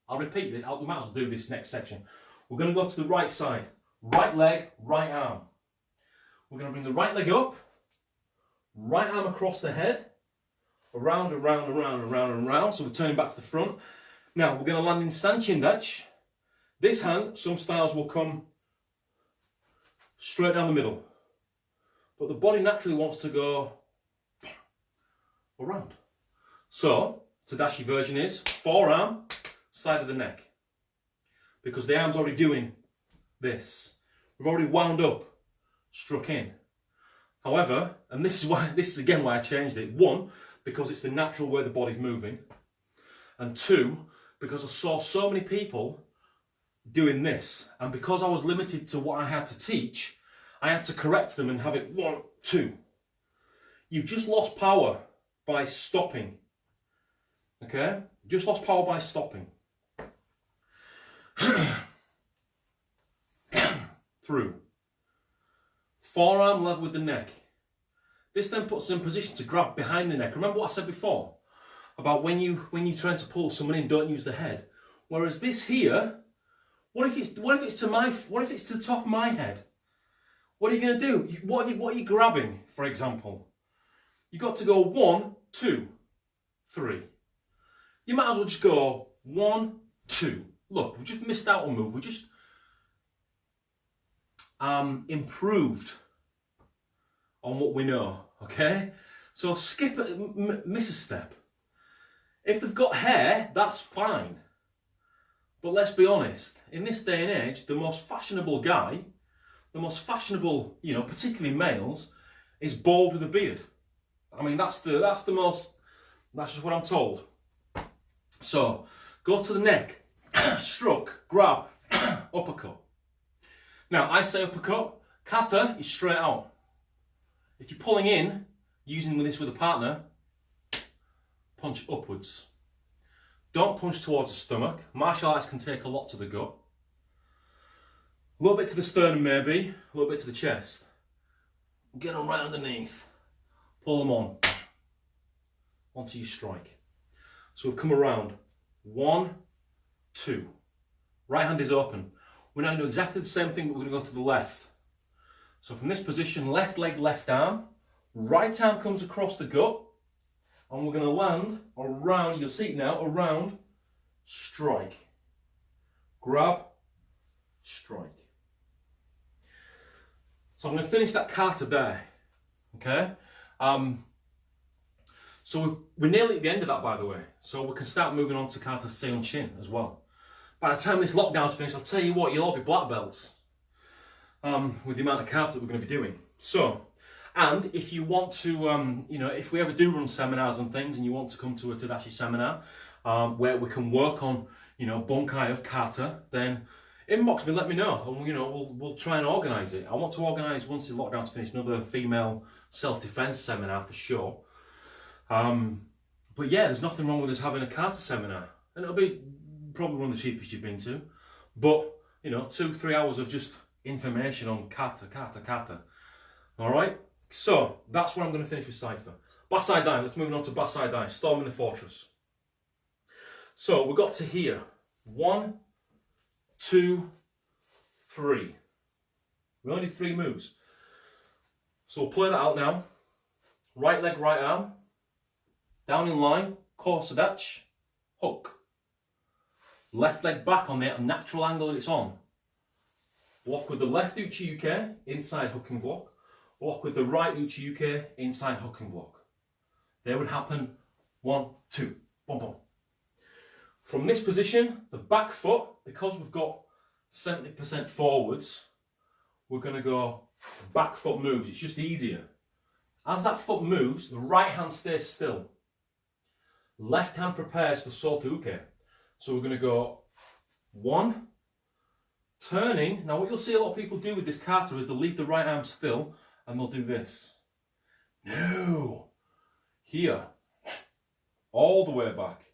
I'll repeat it, we might as well do this next section. We're going to go to the right side. Right leg, right arm. We're going to bring the right leg up, right arm across the head, around, around, around, around, and around. So we're turning back to the front. Now we're going to land in Sanchindachi. This hand, some styles will come straight down the middle. But the body naturally wants to go around. So, Tadashi version is forearm, side of the neck. Because the arm's already doing this. We've already wound up, struck in. However, and this is again why I changed it. One, because it's the natural way the body's moving. And two, because I saw so many people doing this. And because I was limited to what I had to teach, I had to correct them and have it 1, 2. You've just lost power by stopping. Okay? Just lost power by stopping. Through. Forearm level with the neck. This then puts us in position to grab behind the neck. Remember what I said before? About when you're trying to pull someone in, don't use the head. Whereas this here, what if it's to the top of my head? What are you going to do? What are you grabbing, for example? You've got to go 1, 2, 3. You might as well just go 1, 2. Look, we just missed out on move. We just improved on what we know, okay? So skip it, miss a step. If they've got hair, that's fine. But let's be honest, in this day and age, the most fashionable guy, the most fashionable, particularly males, is bald with a beard. I mean, that's just what I'm told. So, go to the neck, struck, grab, uppercut. Now, I say uppercut Kata is straight out. If you're pulling in, using this with a partner, punch upwards. Don't punch towards the stomach. Martial arts can take a lot to the gut. A little bit to the sternum maybe, a little bit to the chest. Get them right underneath. Pull them on. Onto your strike. So we've come around. 1, 2. Right hand is open. We're now going to do exactly the same thing, but we're going to go to the left. So from this position, left leg, left arm. Right arm comes across the gut. And we're going to land around, you'll see it now, around, strike. Grab, strike. So I'm going to finish that kata there. Okay? So we're nearly at the end of that, by the way. So we can start moving on to kata seon chin as well. By the time this lockdown's finished, I'll tell you what, you'll all be black belts with the amount of kata that we're going to be doing. So, and if you want to, you know, if we ever do run seminars and things, and you want to come to a Tadashi seminar where we can work on, you know, bunkai of kata, then inbox me, let me know, and you know, we'll try and organise it. I want to organise, once the lockdown's finished, another female self-defence seminar for sure. But yeah, there's nothing wrong with us having a kata seminar, and it'll be probably one of the cheapest you've been to. But you know, 2-3 hours of just information on kata. All right. So that's where I'm going to finish with Cypher. Basai Dai. Let's move on to Basai Dai. Storming the fortress. So we got to here. 1, 2, 3. We only did 3 moves. So we'll play that out now. Right leg, right arm. Down in line. Korsadachi. Hook. Left leg back on the natural angle that it's on. Block with the left uchi-uke, inside hooking block. Block with the right uchi-uke, inside hooking block. They would happen 1, 2, boom, boom. From this position, the back foot, because we've got 70% forwards, we're going to go back foot moves. It's just easier. As that foot moves, the right hand stays still. Left hand prepares for soto-uke. So we're going to go 1, turning. Now what you'll see a lot of people do with this kata is they'll leave the right arm still and they'll do this. No. Here. All the way back.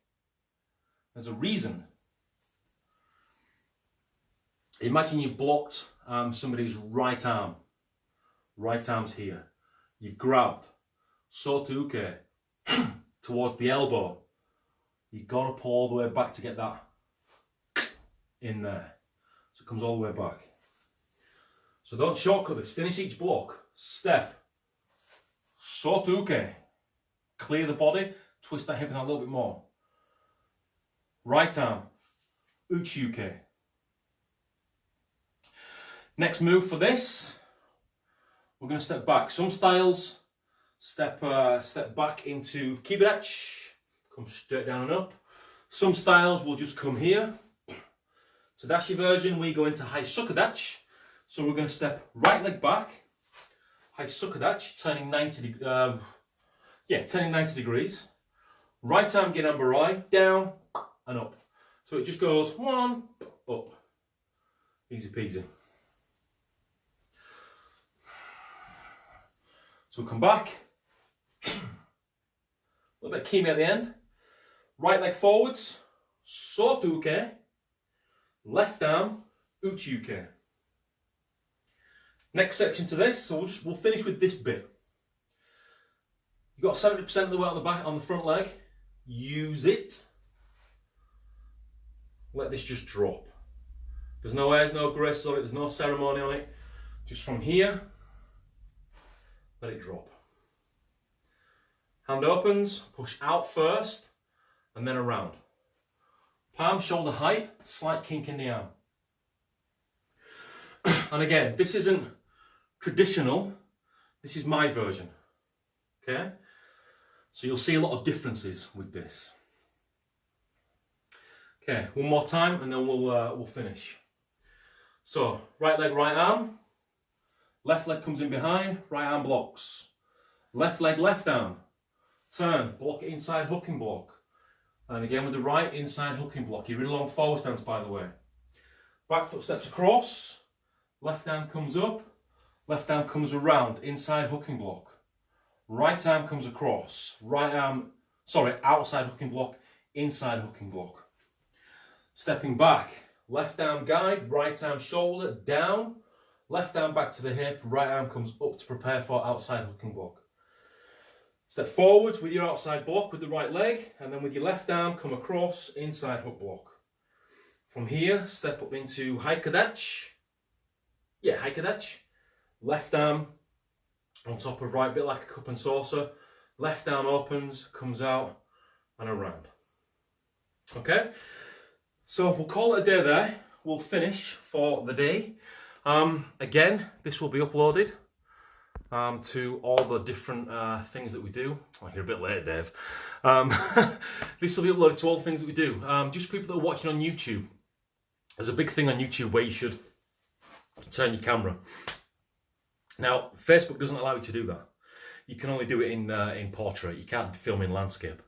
There's a reason. Imagine you've blocked somebody's right arm. Right arm's here. You've grabbed soto-uke towards the elbow. You've got to pull all the way back to get that in there. So it comes all the way back. So don't shortcut this. Finish each block. Step. Soto-uke. Clear the body. Twist that hip in a little bit more. Right arm. Uchi-uke. Next move for this. We're going to step back. Some styles step back into kibirachi. Come straight down and up. Some styles will just come here. Tadashi version, we go into high sukadachi. So we're going to step right leg back, high sukadachi, turning 90 degrees. Right arm genambarai, down and up. So it just goes 1, up. Easy peasy. So we'll come back. A little bit of kimi at the end. Right leg forwards, soto-uke. Left arm, uchi-uke. Next section to this, so we'll finish with this bit. You've got 70% of the weight on the back, on the front leg. Use it. Let this just drop. There's no airs, no grace on it, there's no ceremony on it. Just from here, let it drop. Hand opens, push out first, and then around. Palm shoulder height, slight kink in the arm. And again, this isn't traditional, this is my version. Okay? So you'll see a lot of differences with this. Okay, one more time and then we'll finish. So, right leg, right arm. Left leg comes in behind, right arm blocks. Left leg, left arm. Turn, block it inside hooking block. And again with the right inside hooking block. You're in a long forward stance, by the way. Back foot steps across. Left arm comes up. left arm comes around, inside hooking block. Right arm comes across, outside hooking block, inside hooking block. Stepping back, left arm guide, right arm shoulder, down, left arm back to the hip, right arm comes up to prepare for outside hooking block. Step forwards with your outside block with the right leg, and then with your left arm come across, inside hook block. From here, step up into haikadachi. Yeah, haikadachi. Left arm on top of right, bit like a cup and saucer. Left arm opens, comes out and around. Okay, so we'll call it a day there. We'll finish for the day. Again, this will be uploaded to all the different things that we do. Oh, you're a bit late, Dave. This will be uploaded to all the things that we do. Just people that are watching on YouTube. There's a big thing on YouTube where you should turn your camera. Now, Facebook doesn't allow you to do that. You can only do it in portrait. You can't film in landscape.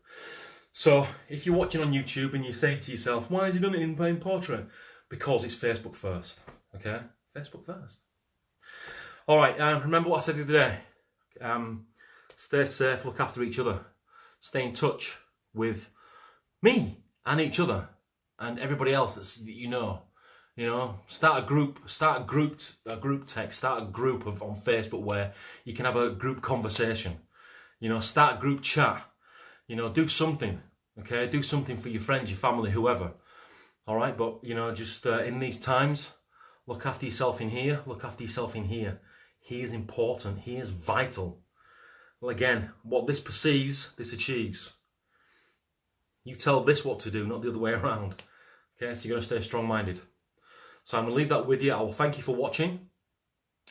So, if you're watching on YouTube and you're saying to yourself, why has he done it in portrait? Because it's Facebook first. Okay? Facebook first. All right, remember what I said the other day. Stay safe, look after each other. Stay in touch with me and each other and everybody else that you know. You know, start a group text, start a group on Facebook where you can have a group conversation. You know, start a group chat. You know, do something, okay? Do something for your friends, your family, whoever. All right, but, you know, just in these times, look after yourself in here, look after yourself in here. He is important, he is vital. Well, again, what this perceives, this achieves. You tell this what to do, not the other way around. Okay, so you're going to stay strong-minded. So I'm going to leave that with you. I will thank you for watching.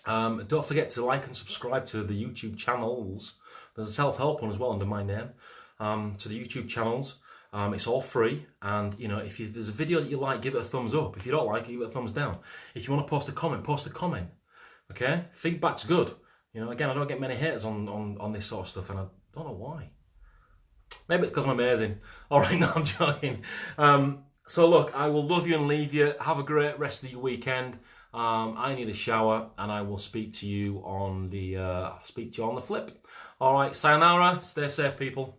Don't forget to like and subscribe to the YouTube channels. There's a self-help one as well under my name. To the YouTube channels. It's all free. And, you know, if there's a video that you like, give it a thumbs up. If you don't like it, give it a thumbs down. If you want to post a comment, post a comment. Okay? Feedback's good. You know, again, I don't get many haters on this sort of stuff, and I don't know why. Maybe it's because I'm amazing. All right, no, I'm joking. So look, I will love you and leave you. Have a great rest of your weekend. I need a shower, and I will speak to you on the flip. All right, sayonara. Stay safe, people.